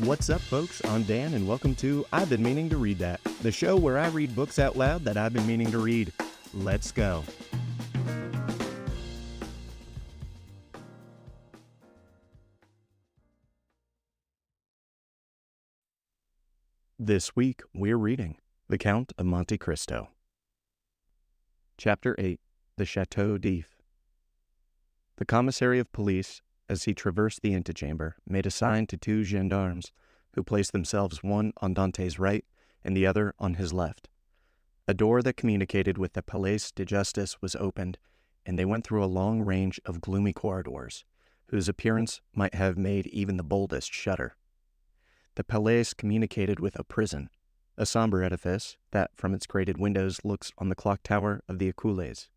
What's up, folks? I'm Dan, and welcome to I've Been Meaning to Read That, the show where I read books out loud that I've been meaning to read. Let's go. This week, we're reading The Count of Monte Cristo. Chapter 8, The Chateau d'If. The commissary of police, as he traversed the antechamber, made a sign to two gendarmes, who placed themselves one on Dante's right and the other on his left. A door that communicated with the Palais de Justice was opened, and they went through a long range of gloomy corridors, whose appearance might have made even the boldest shudder. The Palais communicated with a prison, a somber edifice that, from its grated windows, looks on the clock tower of the Écuelles.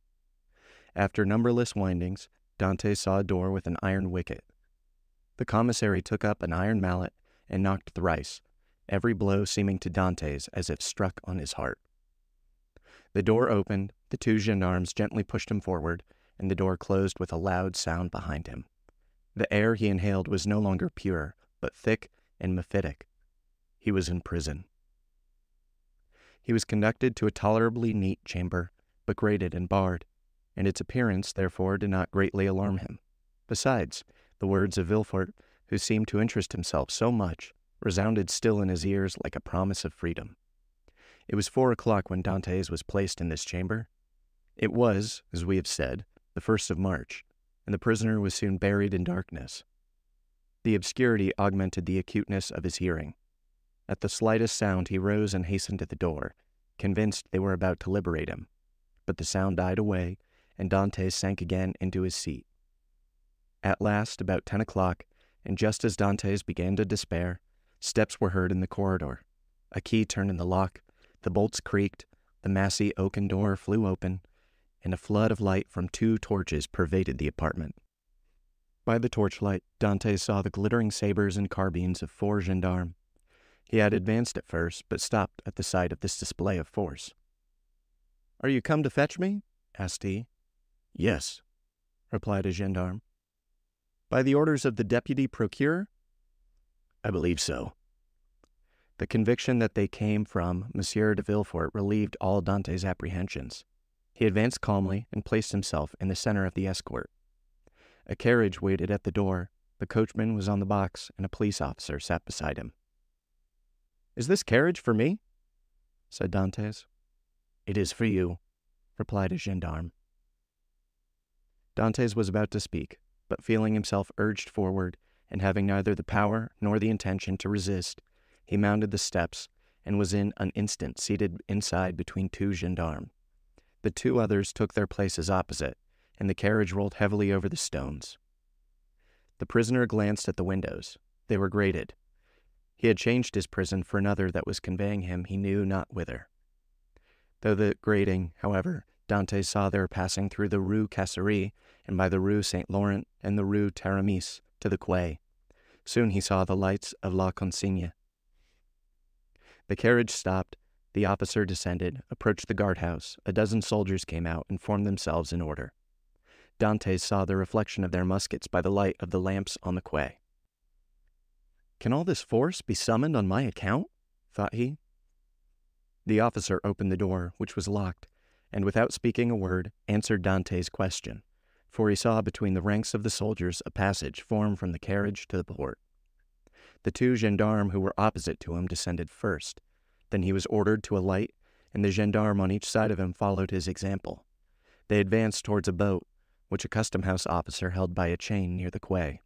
After numberless windings, Dante saw a door with an iron wicket. The commissary took up an iron mallet and knocked thrice, every blow seeming to Dante's as if struck on his heart. The door opened, the two gendarmes gently pushed him forward, and the door closed with a loud sound behind him. The air he inhaled was no longer pure, but thick and mephitic. He was in prison. He was conducted to a tolerably neat chamber, but grated and barred, and its appearance, therefore, did not greatly alarm him. Besides, the words of Villefort, who seemed to interest himself so much, resounded still in his ears like a promise of freedom. It was 4 o'clock when Dantes was placed in this chamber. It was, as we have said, the 1st of March, and the prisoner was soon buried in darkness. The obscurity augmented the acuteness of his hearing. At the slightest sound he rose and hastened to the door, convinced they were about to liberate him. But the sound died away, and Dantes sank again into his seat. At last, about 10 o'clock, and just as Dantes began to despair, steps were heard in the corridor. A key turned in the lock, the bolts creaked, the massy oaken door flew open, and a flood of light from 2 torches pervaded the apartment. By the torchlight, Dantes saw the glittering sabers and carbines of 4 gendarmes. He had advanced at first, but stopped at the sight of this display of force. "Are you come to fetch me?" asked he. "Yes," replied a gendarme. "By the orders of the deputy procureur?" "I believe so." The conviction that they came from Monsieur de Villefort relieved all Dante's apprehensions. He advanced calmly and placed himself in the center of the escort. A carriage waited at the door, the coachman was on the box, and a police officer sat beside him. "Is this carriage for me?" said Dantes. "It is for you," replied a gendarme. Dantes was about to speak, but feeling himself urged forward, and having neither the power nor the intention to resist, he mounted the steps, and was in an instant seated inside between 2 gendarmes. The 2 others took their places opposite, and the carriage rolled heavily over the stones. The prisoner glanced at the windows. They were grated. He had changed his prison for another that was conveying him he knew not whither. Though the grating, however, Dante saw they were passing through the Rue Casserie, and by the Rue Saint Laurent and the Rue Taramis to the quay. Soon he saw the lights of La Consigne. The carriage stopped, the officer descended, approached the guardhouse, a dozen soldiers came out and formed themselves in order. Dantes saw the reflection of their muskets by the light of the lamps on the quay. "Can all this force be summoned on my account?" thought he. The officer opened the door, which was locked, and without speaking a word, answered Dante's question, for he saw between the ranks of the soldiers a passage formed from the carriage to the port. The 2 gendarmes who were opposite to him descended first. Then he was ordered to alight, and the gendarme on each side of him followed his example. They advanced towards a boat, which a custom-house officer held by a chain near the quay.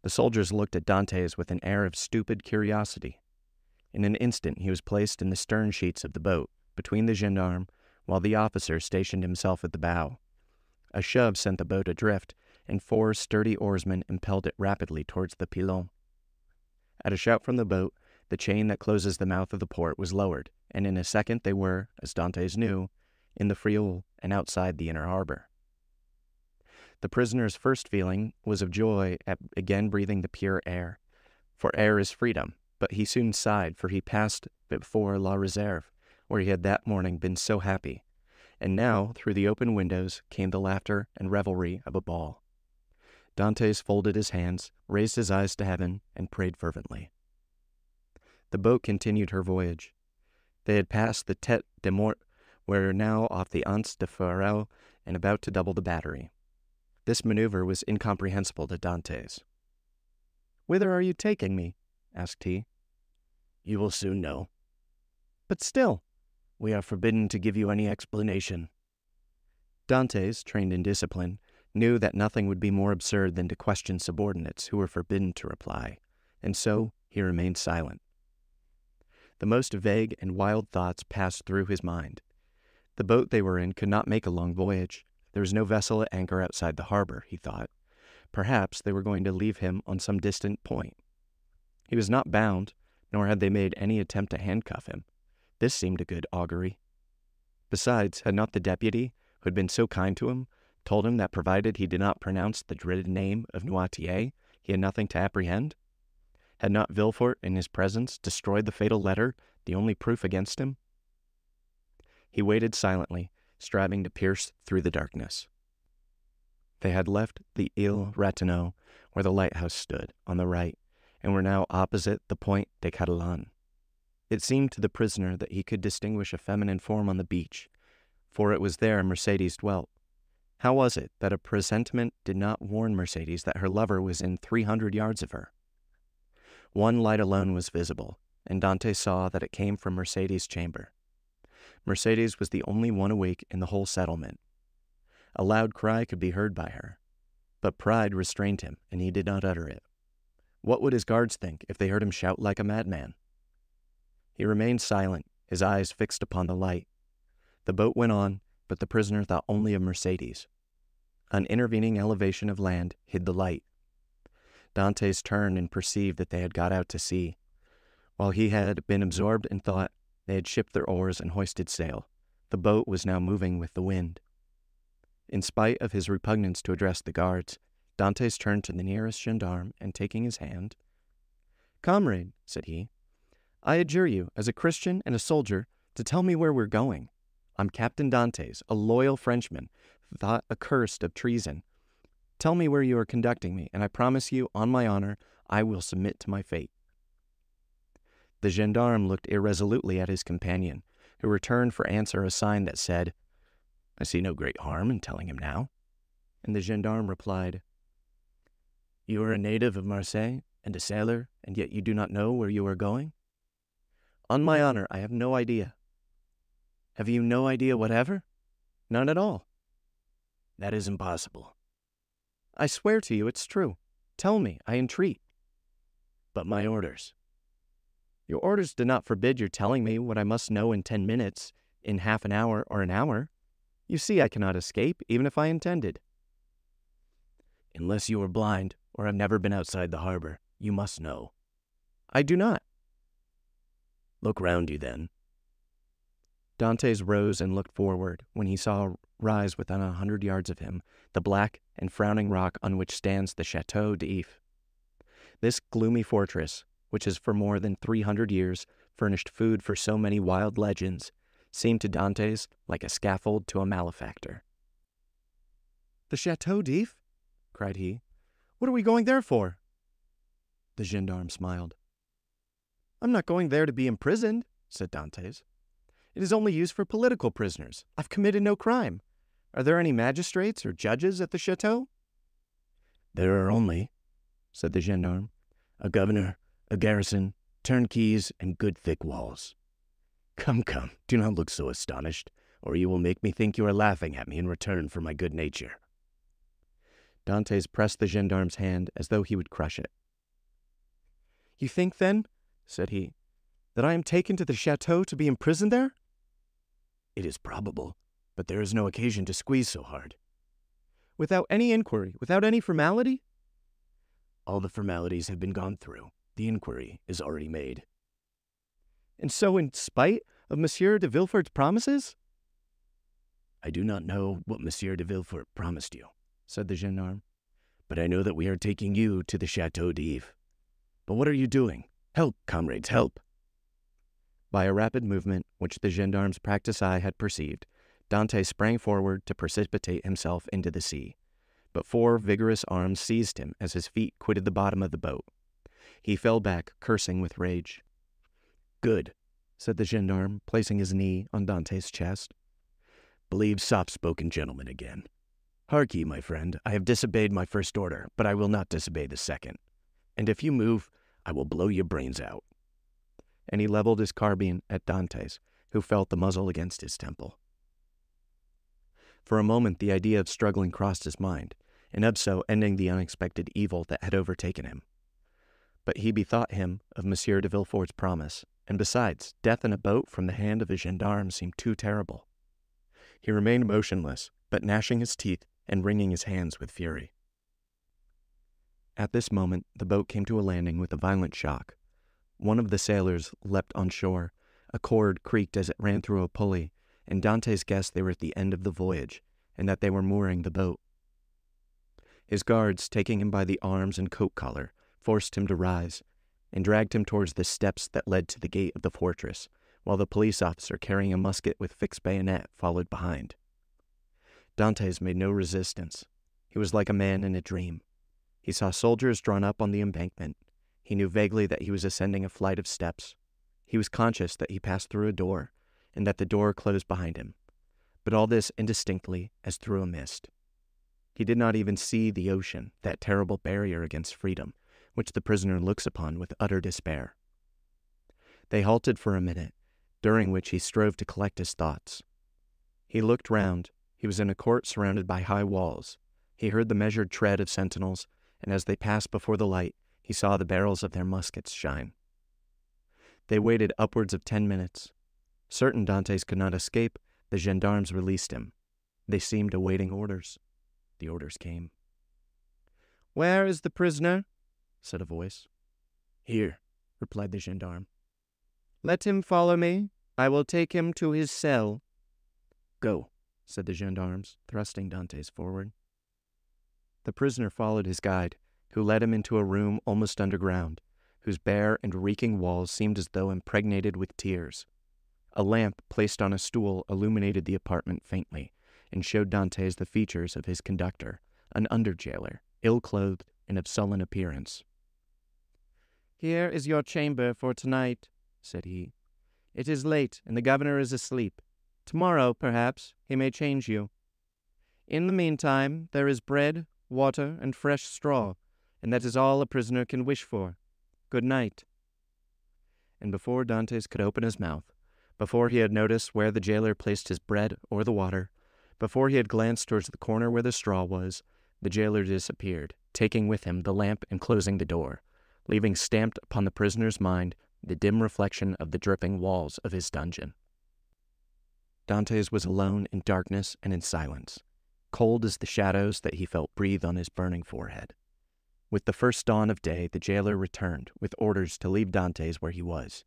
The soldiers looked at Dantes with an air of stupid curiosity. In an instant he was placed in the stern sheets of the boat, between the gendarme, while the officer stationed himself at the bow. A shove sent the boat adrift, and 4 sturdy oarsmen impelled it rapidly towards the pilon. At a shout from the boat, the chain that closes the mouth of the port was lowered, and in a second they were, as Dantes knew, in the Frioul and outside the inner harbor. The prisoner's first feeling was of joy at again breathing the pure air, for air is freedom, but he soon sighed, for he passed before La Réserve, where he had that morning been so happy, and now, through the open windows, came the laughter and revelry of a ball. Dantes folded his hands, raised his eyes to heaven, and prayed fervently. The boat continued her voyage. They had passed the Tête de Mort, were now off the Anse de Ferrel and about to double the battery. This maneuver was incomprehensible to Dantes. "Whither are you taking me?" asked he. "You will soon know." "But still—" "We are forbidden to give you any explanation." Dantes, trained in discipline, knew that nothing would be more absurd than to question subordinates who were forbidden to reply, and so he remained silent. The most vague and wild thoughts passed through his mind. The boat they were in could not make a long voyage. There was no vessel at anchor outside the harbor, he thought. Perhaps they were going to leave him on some distant point. He was not bound, nor had they made any attempt to handcuff him. This seemed a good augury. Besides, had not the deputy, who had been so kind to him, told him that provided he did not pronounce the dreaded name of Noirtier, he had nothing to apprehend? Had not Villefort, in his presence, destroyed the fatal letter, the only proof against him? He waited silently, striving to pierce through the darkness. They had left the Ile Ratonneau, where the lighthouse stood, on the right, and were now opposite the Point de Catalan. It seemed to the prisoner that he could distinguish a feminine form on the beach, for it was there Mercedes dwelt. How was it that a presentiment did not warn Mercedes that her lover was in 300 yards of her? One light alone was visible, and Dante saw that it came from Mercedes' chamber. Mercedes was the only one awake in the whole settlement. A loud cry could be heard by her, but pride restrained him, and he did not utter it. What would his guards think if they heard him shout like a madman? He remained silent, his eyes fixed upon the light. The boat went on, but the prisoner thought only of Mercedes. An intervening elevation of land hid the light. Dantes turned and perceived that they had got out to sea. While he had been absorbed in thought, they had shipped their oars and hoisted sail. The boat was now moving with the wind. In spite of his repugnance to address the guards, Dantes turned to the nearest gendarme and, taking his hand, "Comrade," said he, "I adjure you, as a Christian and a soldier, to tell me where we're going. I'm Captain Dantes, a loyal Frenchman, thought accursed of treason. Tell me where you are conducting me, and I promise you, on my honor, I will submit to my fate." The gendarme looked irresolutely at his companion, who returned for answer a sign that said, "I see no great harm in telling him now." And the gendarme replied, "You are a native of Marseille and a sailor, and yet you do not know where you are going?" "On my honor, I have no idea." "Have you no idea whatever?" "None at all." "That is impossible." "I swear to you it's true. Tell me, I entreat." "But my orders." "Your orders do not forbid your telling me what I must know in 10 minutes, in half an hour, or an hour. You see I cannot escape, even if I intended." "Unless you are blind, or have never been outside the harbor, you must know." "I do not." "Look round you, then." Dantes rose and looked forward when he saw rise within 100 yards of him the black and frowning rock on which stands the Château d'If. This gloomy fortress, which has for more than 300 years furnished food for so many wild legends, seemed to Dantes like a scaffold to a malefactor. "The Château d'If?" cried he. "What are we going there for?" The gendarme smiled. "I'm not going there to be imprisoned," said Dantes. "It is only used for political prisoners. I've committed no crime. Are there any magistrates or judges at the chateau?" "There are only," said the gendarme, "a governor, a garrison, turnkeys, and good thick walls. Come, do not look so astonished, or you will make me think you are laughing at me in return for my good nature." Dantes pressed the gendarme's hand as though he would crush it. "You think, then," said he, "that I am taken to the chateau to be imprisoned there?" "It is probable, but there is no occasion to squeeze so hard." "Without any inquiry, without any formality?" "All the formalities have been gone through. The inquiry is already made." "And so in spite of Monsieur de Villefort's promises?" "I do not know what Monsieur de Villefort promised you," said the gendarme, "but I know that we are taking you to the Château d'If. But what are you doing? Help, comrades, help!" By a rapid movement, which the gendarme's practiced eye had perceived, Dante sprang forward to precipitate himself into the sea. but 4 vigorous arms seized him as his feet quitted the bottom of the boat. He fell back, cursing with rage. "Good," said the gendarme, placing his knee on Dante's chest. "Believe soft-spoken gentlemen again. Hark ye, my friend, I have disobeyed my first order, but I will not disobey the second. And if you move, I will blow your brains out." And he leveled his carbine at Dante's, who felt the muzzle against his temple. For a moment the idea of struggling crossed his mind, and of so ending the unexpected evil that had overtaken him. But he bethought him of Monsieur de Villefort's promise, and besides, death in a boat from the hand of a gendarme seemed too terrible. He remained motionless, but gnashing his teeth and wringing his hands with fury. At this moment the boat came to a landing with a violent shock. One of the sailors leapt on shore, a cord creaked as it ran through a pulley, and Dantes guessed they were at the end of the voyage, and that they were mooring the boat. His guards, taking him by the arms and coat collar, forced him to rise, and dragged him towards the steps that led to the gate of the fortress, while the police officer carrying a musket with fixed bayonet followed behind. Dantes made no resistance. He was like a man in a dream. He saw soldiers drawn up on the embankment. He knew vaguely that he was ascending a flight of steps. He was conscious that he passed through a door, and that the door closed behind him, but all this indistinctly as through a mist. He did not even see the ocean, that terrible barrier against freedom, which the prisoner looks upon with utter despair. They halted for a minute, during which he strove to collect his thoughts. He looked round. He was in a court surrounded by high walls. He heard the measured tread of sentinels, and as they passed before the light, he saw the barrels of their muskets shine. They waited upwards of 10 minutes. Certain Dantes could not escape, the gendarmes released him. They seemed awaiting orders. The orders came. "Where is the prisoner?" said a voice. "Here," replied the gendarme. "Let him follow me. I will take him to his cell." "Go," said the gendarmes, thrusting Dantes forward. The prisoner followed his guide, who led him into a room almost underground, whose bare and reeking walls seemed as though impregnated with tears. A lamp placed on a stool illuminated the apartment faintly, and showed Dantes the features of his conductor, an under-jailer, ill-clothed and of sullen appearance. "Here is your chamber for tonight," said he. "It is late, and the governor is asleep. Tomorrow, perhaps, he may change you. In the meantime, there is bread, water, and fresh straw, and that is all a prisoner can wish for. Good night." And before Dantes could open his mouth, before he had noticed where the jailer placed his bread or the water, before he had glanced towards the corner where the straw was, the jailer disappeared, taking with him the lamp and closing the door, leaving stamped upon the prisoner's mind the dim reflection of the dripping walls of his dungeon. Dantes was alone in darkness and in silence, cold as the shadows that he felt breathe on his burning forehead. With the first dawn of day, the jailer returned with orders to leave Dantes where he was.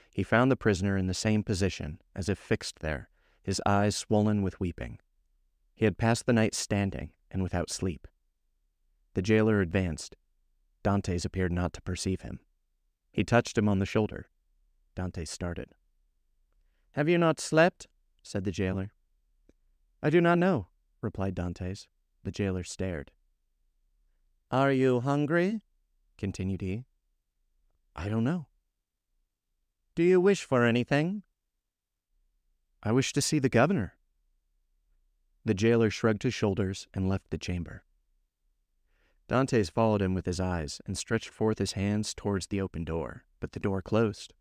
He found the prisoner in the same position, as if fixed there, his eyes swollen with weeping. He had passed the night standing and without sleep. The jailer advanced. Dantes appeared not to perceive him. He touched him on the shoulder. Dantes started. "Have you not slept?" said the jailer. "I do not know," replied Dantes. The jailer stared. "Are you hungry?" continued he. "I don't know." "Do you wish for anything?" "I wish to see the governor." The jailer shrugged his shoulders and left the chamber. Dantes followed him with his eyes and stretched forth his hands towards the open door, but the door closed.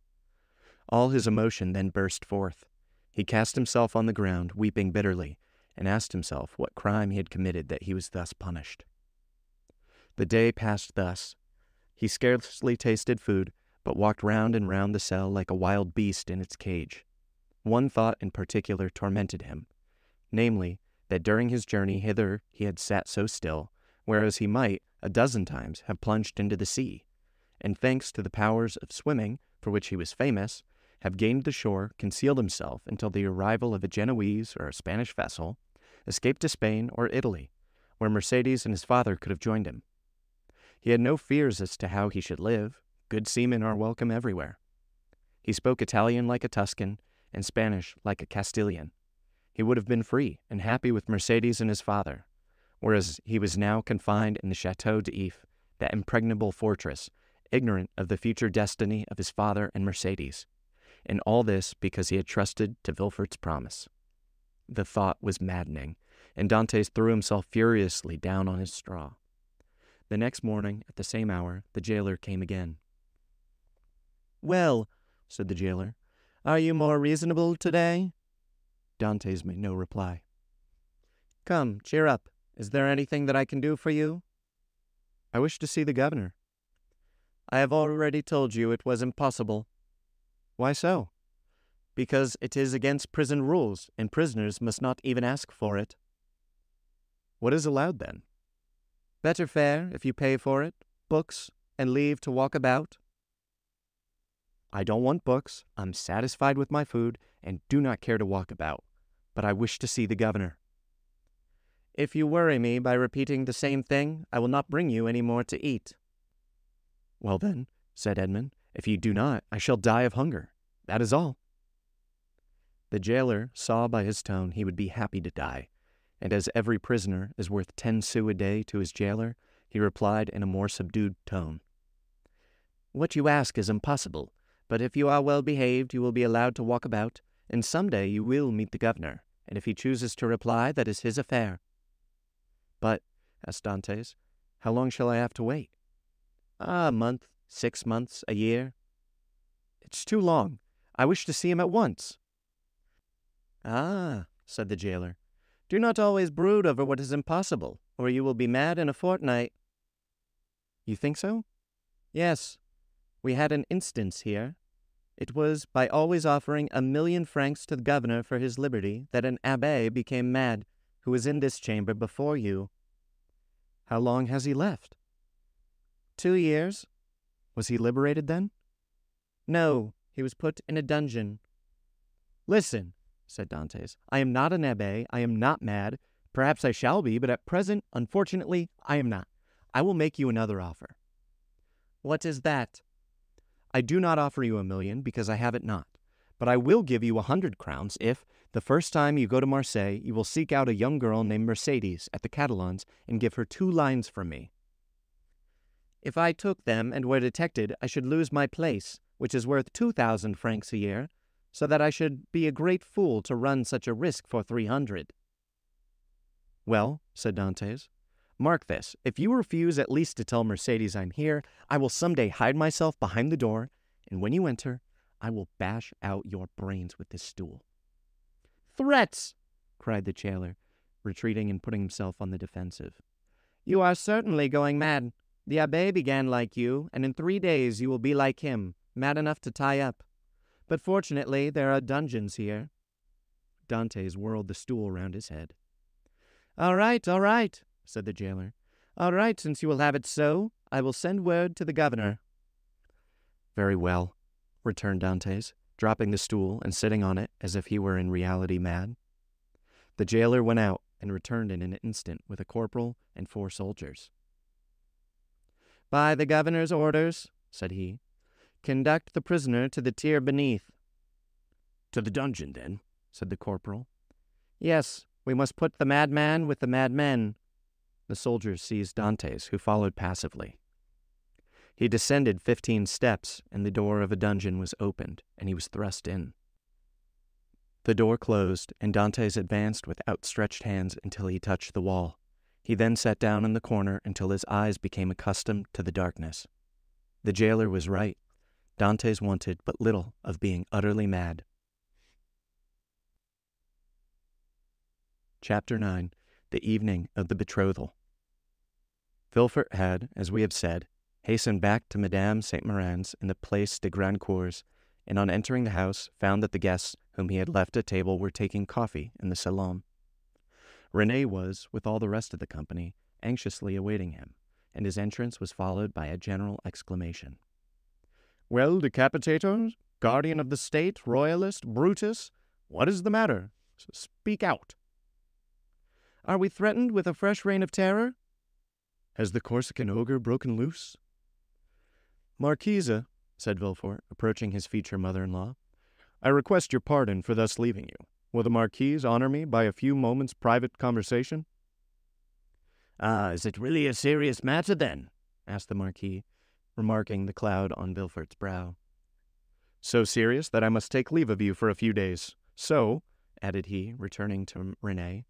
All his emotion then burst forth. He cast himself on the ground, weeping bitterly, and asked himself what crime he had committed that he was thus punished. The day passed thus. He scarcely tasted food, but walked round and round the cell like a wild beast in its cage. One thought in particular tormented him, namely, that during his journey hither he had sat so still, whereas he might, a dozen times, have plunged into the sea, and thanks to the powers of swimming, for which he was famous, have gained the shore, concealed himself until the arrival of a Genoese or a Spanish vessel, escaped to Spain or Italy, where Mercedes and his father could have joined him. He had no fears as to how he should live. Good seamen are welcome everywhere. He spoke Italian like a Tuscan, and Spanish like a Castilian. He would have been free and happy with Mercedes and his father. whereas he was now confined in the Chateau d'If, that impregnable fortress, ignorant of the future destiny of his father and Mercedes. And all this because he had trusted to Villefort's promise. The thought was maddening, and Dantès threw himself furiously down on his straw. The next morning, at the same hour, the jailer came again. "Well," said the jailer, "are you more reasonable today?" Dantès made no reply. "Come, cheer up. Is there anything that I can do for you?" "I wish to see the governor." "I have already told you it was impossible." "Why so?" "Because it is against prison rules, and prisoners must not even ask for it." "What is allowed, then?" "Better fare, if you pay for it, books, and leave to walk about." "I don't want books. I'm satisfied with my food, and do not care to walk about. But I wish to see the governor." "If you worry me by repeating the same thing, I will not bring you any more to eat." "Well then," said Edmund, "if you do not, I shall die of hunger. That is all." The jailer saw by his tone he would be happy to die, and as every prisoner is worth 10 sous a day to his jailer, he replied in a more subdued tone. "What you ask is impossible, but if you are well behaved, you will be allowed to walk about, and some day you will meet the governor, and if he chooses to reply, that is his affair." "But," asked Dantès, "how long shall I have to wait?" "A month, 6 months, a year." "It's too long. I wish to see him at once." "Ah," said the jailer, "do not always brood over what is impossible, or you will be mad in a fortnight." "You think so?" "Yes. We had an instance here. It was by always offering 1,000,000 francs to the governor for his liberty that an abbé became mad, who was in this chamber before you." "How long has he left?" 2 years. "Was he liberated then?" "No, he was put in a dungeon." "Listen," said Dantès, "I am not an abbé, I am not mad. Perhaps I shall be, but at present, unfortunately, I am not. I will make you another offer." "What is that?" "I do not offer you 1,000,000, because I have it not. But I will give you 100 crowns if, the first time you go to Marseilles, you will seek out a young girl named Mercedes at the Catalans and give her 2 lines from me." "If I took them and were detected, I should lose my place, which is worth 2,000 francs a year, so that I should be a great fool to run such a risk for 300. "Well," said Dantès, "mark this. If you refuse at least to tell Mercedes I'm here, I will some day hide myself behind the door, and when you enter, I will bash out your brains with this stool." "Threats!" cried the jailer, retreating and putting himself on the defensive. "You are certainly going mad. The abbé began like you, and in 3 days you will be like him, mad enough to tie up. But fortunately there are dungeons here." Dantès whirled the stool round his head. All right," said the jailer. "All right, since you will have it so, I will send word to the governor." "Very well," returned Dantès, dropping the stool and sitting on it as if he were in reality mad. The jailer went out and returned in an instant with a corporal and 4 soldiers. "By the governor's orders," said he, "conduct the prisoner to the tier beneath." "To the dungeon, then?" said the corporal. "Yes, we must put the madman with the madmen." The soldiers seized Dantès, who followed passively. He descended 15 steps, and the door of a dungeon was opened, and he was thrust in. The door closed, and Dantès advanced with outstretched hands until he touched the wall. He then sat down in the corner until his eyes became accustomed to the darkness. The jailer was right. Dantès wanted but little of being utterly mad. Chapter 9. The Evening of the Betrothal. Villefort had, as we have said, hastened back to Madame Saint-Méran's in the Place des Grands Cours, and on entering the house found that the guests whom he had left at table were taking coffee in the salon. René was, with all the rest of the company, anxiously awaiting him, and his entrance was followed by a general exclamation. "Well, decapitator, guardian of the state, royalist, Brutus, what is the matter? Speak out." "Are we threatened with a fresh reign of terror?" "Has the Corsican ogre broken loose?" "Marquise," said Villefort, approaching his future mother-in-law, "I request your pardon for thus leaving you. Will the Marquise honor me by a few moments' private conversation?" Is it really a serious matter, then?" asked the Marquis, remarking the cloud on Villefort's brow. "So serious that I must take leave of you for a few days. So," added he, returning to Renee,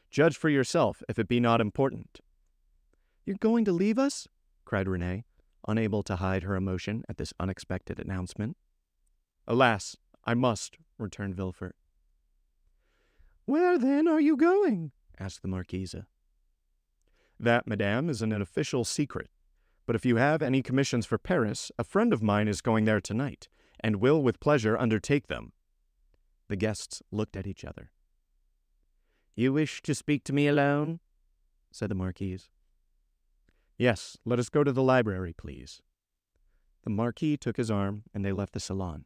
"judge for yourself if it be not important." "You're going to leave us?" cried Renee, unable to hide her emotion at this unexpected announcement. "Alas, I must," returned Villefort. "Where, then, are you going?" asked the Marquise. "That, madame, is an official secret. But if you have any commissions for Paris, a friend of mine is going there tonight, and will with pleasure undertake them." The guests looked at each other. "You wish to speak to me alone?" said the Marquise. "Yes, let us go to the library, please." The Marquis took his arm, and they left the salon.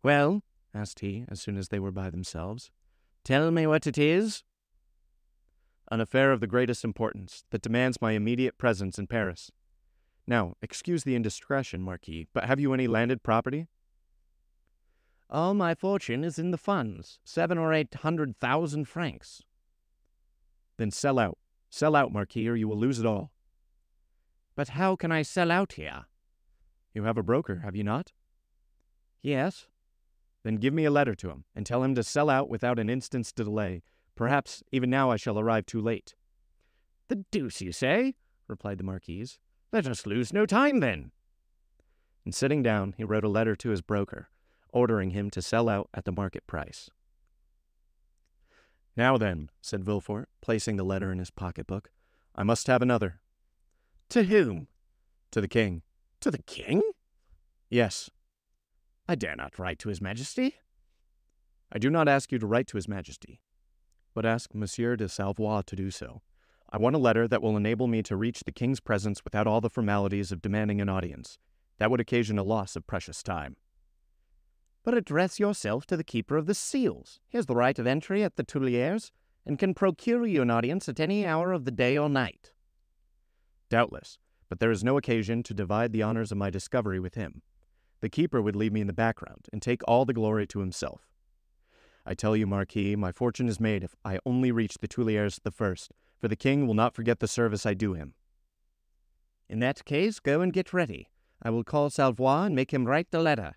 "Well," asked he, as soon as they were by themselves, "tell me what it is." "An affair of the greatest importance, that demands my immediate presence in Paris. Now, excuse the indiscretion, Marquis, but have you any landed property?" "All my fortune is in the funds, 700,000 or 800,000 francs." "Then sell out. Sell out, Marquis, or you will lose it all." "But how can I sell out here?" "You have a broker, have you not?" "Yes." "Then give me a letter to him, and tell him to sell out without an instant's delay. Perhaps even now I shall arrive too late." "The deuce you say!" replied the Marquise. "Let us lose no time, then." And sitting down, he wrote a letter to his broker, ordering him to sell out at the market price. "Now then," said Villefort, placing the letter in his pocketbook, "I must have another." "To whom?" "To the king." "To the king?" "Yes." "I dare not write to his Majesty." "I do not ask you to write to his Majesty, but ask Monsieur de Salvois to do so. I want a letter that will enable me to reach the king's presence without all the formalities of demanding an audience. That would occasion a loss of precious time." "But address yourself to the Keeper of the Seals. He has the right of entry at the Tuileries, and can procure you an audience at any hour of the day or night." "Doubtless, but there is no occasion to divide the honors of my discovery with him. The keeper would leave me in the background, and take all the glory to himself. I tell you, Marquis, my fortune is made if I only reach the Tuileries the first, for the king will not forget the service I do him." "In that case, go and get ready. I will call Salvois and make him write the letter."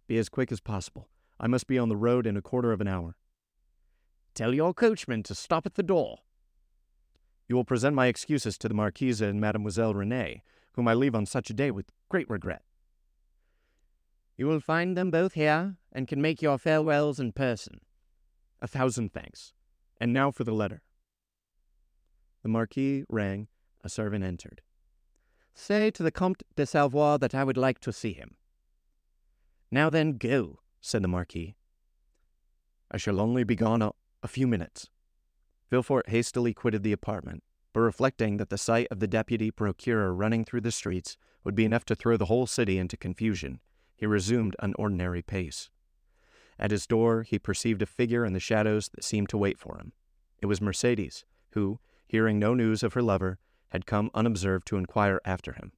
"Be as quick as possible. I must be on the road in a quarter of an hour." "Tell your coachman to stop at the door." "You will present my excuses to the Marquise and Mademoiselle Renee, whom I leave on such a day with great regret." "You will find them both here, and can make your farewells in person." "A thousand thanks. And now for the letter." The Marquis rang. A servant entered. "Say to the Comte de Salvois that I would like to see him." "Now then, go," said the Marquis. "I shall only be gone a few minutes." Villefort hastily quitted the apartment, but reflecting that the sight of the deputy procureur running through the streets would be enough to throw the whole city into confusion, he resumed an ordinary pace. At his door he perceived a figure in the shadows that seemed to wait for him. It was Mercédès, who, hearing no news of her lover, had come unobserved to inquire after him.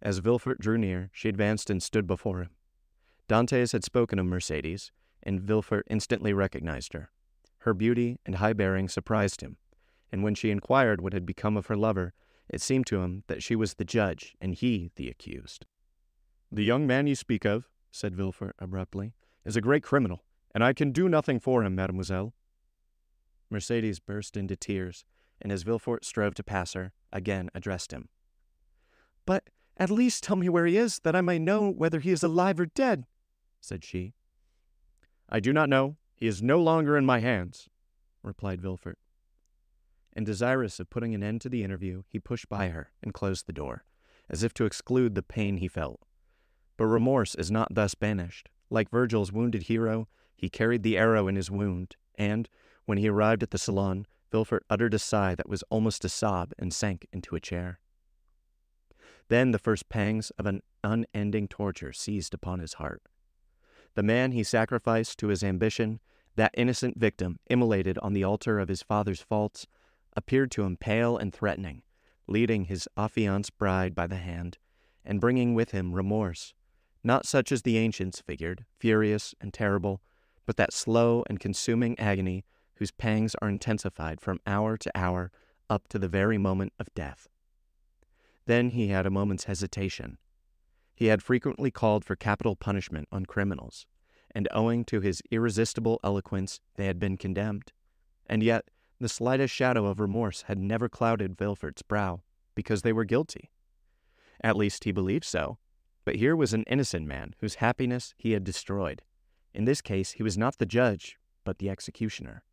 As Villefort drew near, she advanced and stood before him. Dantès had spoken of Mercédès, and Villefort instantly recognized her. Her beauty and high bearing surprised him, and when she inquired what had become of her lover, it seemed to him that she was the judge and he the accused. "The young man you speak of," said Villefort abruptly, "is a great criminal, and I can do nothing for him, mademoiselle." Mercédès burst into tears, and as Villefort strove to pass her, again addressed him. "But at least tell me where he is, that I may know whether he is alive or dead," said she. "I do not know. He is no longer in my hands," replied Villefort. And desirous of putting an end to the interview, he pushed by her and closed the door, as if to exclude the pain he felt. But remorse is not thus banished. Like Virgil's wounded hero, he carried the arrow in his wound, and, when he arrived at the salon, Villefort uttered a sigh that was almost a sob and sank into a chair. Then the first pangs of an unending torture seized upon his heart. The man he sacrificed to his ambition, that innocent victim immolated on the altar of his father's faults, appeared to him pale and threatening, leading his affianced bride by the hand, and bringing with him remorse, not such as the ancients figured, furious and terrible, but that slow and consuming agony whose pangs are intensified from hour to hour up to the very moment of death. Then he had a moment's hesitation. He had frequently called for capital punishment on criminals, and owing to his irresistible eloquence they had been condemned. And yet the slightest shadow of remorse had never clouded Vilfort's brow, because they were guilty. At least he believed so, but here was an innocent man whose happiness he had destroyed. In this case he was not the judge, but the executioner.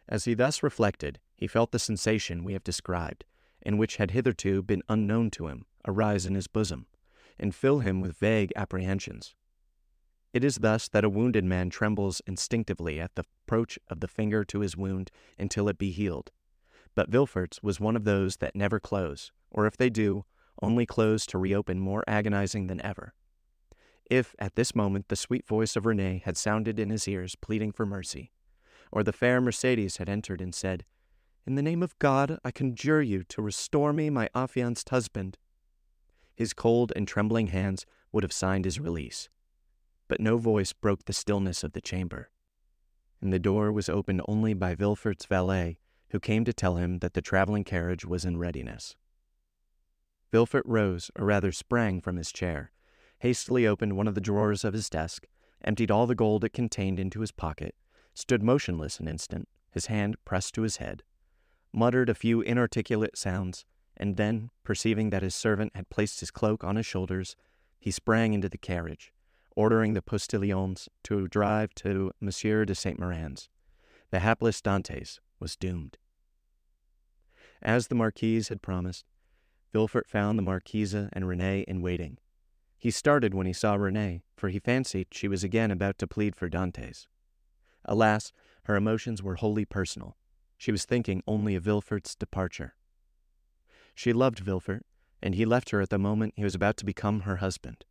As he thus reflected, he felt the sensation we have described, and which had hitherto been unknown to him, arise in his bosom, and fill him with vague apprehensions. It is thus that a wounded man trembles instinctively at the approach of the finger to his wound until it be healed. But Vilfort's was one of those that never close, or if they do, only close to reopen more agonizing than ever. If, at this moment, the sweet voice of Renee had sounded in his ears pleading for mercy, or the fair Mercedes had entered and said, "In the name of God, I conjure you to restore me my affianced husband," his cold and trembling hands would have signed his release. But no voice broke the stillness of the chamber, and the door was opened only by Vilfort's valet, who came to tell him that the traveling carriage was in readiness. Vilfort rose, or rather sprang from his chair, hastily opened one of the drawers of his desk, emptied all the gold it contained into his pocket, stood motionless an instant, his hand pressed to his head, muttered a few inarticulate sounds, and then, perceiving that his servant had placed his cloak on his shoulders, he sprang into the carriage, ordering the postilions to drive to Monsieur de Saint-Méran's. The hapless Dantès was doomed. As the Marquise had promised, Vilfort found the Marquise and Renée in waiting. He started when he saw Renée, for he fancied she was again about to plead for Dantès. Alas, her emotions were wholly personal. She was thinking only of Vilfort's departure. She loved Vilfort, and he left her at the moment he was about to become her husband.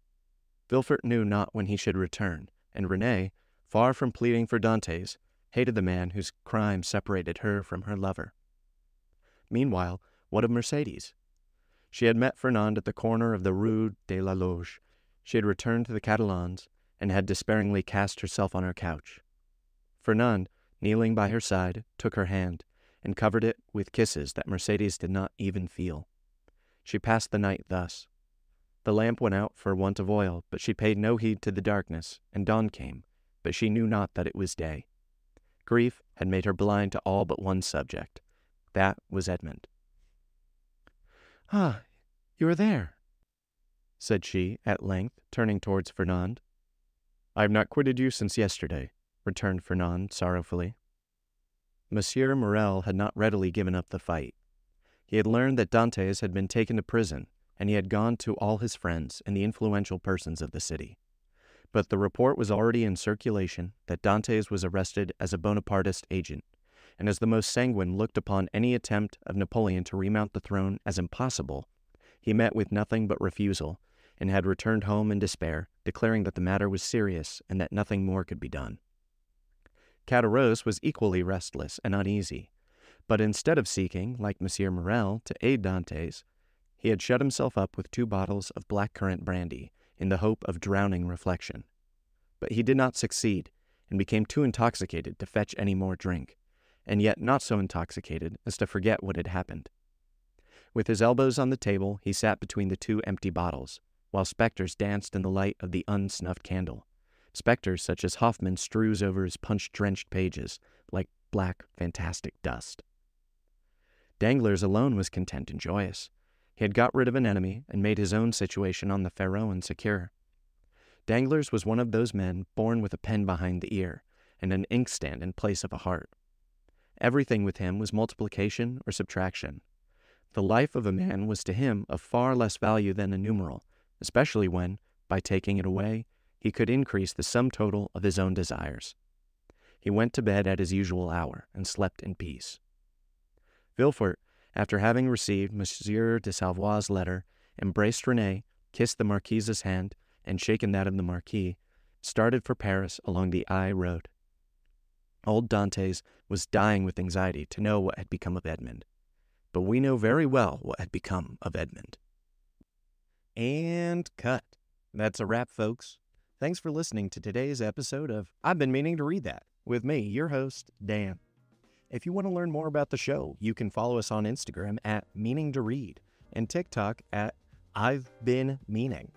Vilfort knew not when he should return, and Renée, far from pleading for Dantès, hated the man whose crime separated her from her lover. Meanwhile, what of Mercedes? She had met Fernand at the corner of the Rue de la Loge. She had returned to the Catalans, and had despairingly cast herself on her couch. Fernand, kneeling by her side, took her hand, and covered it with kisses that Mercedes did not even feel. She passed the night thus. The lamp went out for want of oil, but she paid no heed to the darkness, and dawn came, but she knew not that it was day. Grief had made her blind to all but one subject. That was Edmond. "Ah, you are there," said she, at length, turning towards Fernand. "I have not quitted you since yesterday," returned Fernand sorrowfully. Monsieur Morel had not readily given up the fight. He had learned that Dantès had been taken to prison, and he had gone to all his friends and the influential persons of the city. But the report was already in circulation that Dantès was arrested as a Bonapartist agent, and as the most sanguine looked upon any attempt of Napoleon to remount the throne as impossible, he met with nothing but refusal, and had returned home in despair, declaring that the matter was serious and that nothing more could be done. Caderousse was equally restless and uneasy, but instead of seeking, like Monsieur Morel, to aid Dantès, he had shut himself up with 2 bottles of black-currant brandy in the hope of drowning reflection. But he did not succeed, and became too intoxicated to fetch any more drink, and yet not so intoxicated as to forget what had happened. With his elbows on the table, he sat between the 2 empty bottles, while spectres danced in the light of the unsnuffed candle, spectres such as Hoffmann strews over his punch-drenched pages, like black, fantastic dust. Danglars alone was content and joyous. He had got rid of an enemy, and made his own situation on the Pharaon secure. Danglars was one of those men born with a pen behind the ear, and an inkstand in place of a heart. Everything with him was multiplication or subtraction. The life of a man was to him of far less value than a numeral, especially when, by taking it away, he could increase the sum total of his own desires. He went to bed at his usual hour, and slept in peace. Vilfort, after having received Monsieur de Savoie's letter, embraced Renée, kissed the Marquise's hand, and shaken that of the Marquis, started for Paris along the Aix road. Old Dantès was dying with anxiety to know what had become of Edmond, but we know very well what had become of Edmond. And cut. That's a wrap, folks. Thanks for listening to today's episode of I've Been Meaning to Read That. with me, your host, Dan. If you want to learn more about the show, you can follow us on Instagram at Meaning to Read and TikTok at I've Been Meaning.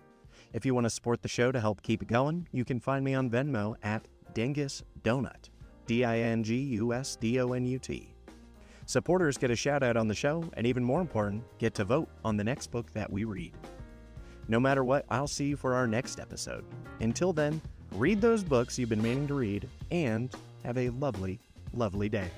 If you want to support the show to help keep it going, you can find me on Venmo at Dingus Donut, DINGUSDONUT. Supporters get a shout out on the show, and even more important, get to vote on the next book that we read. No matter what, I'll see you for our next episode. Until then, read those books you've been meaning to read, and have a lovely, lovely day.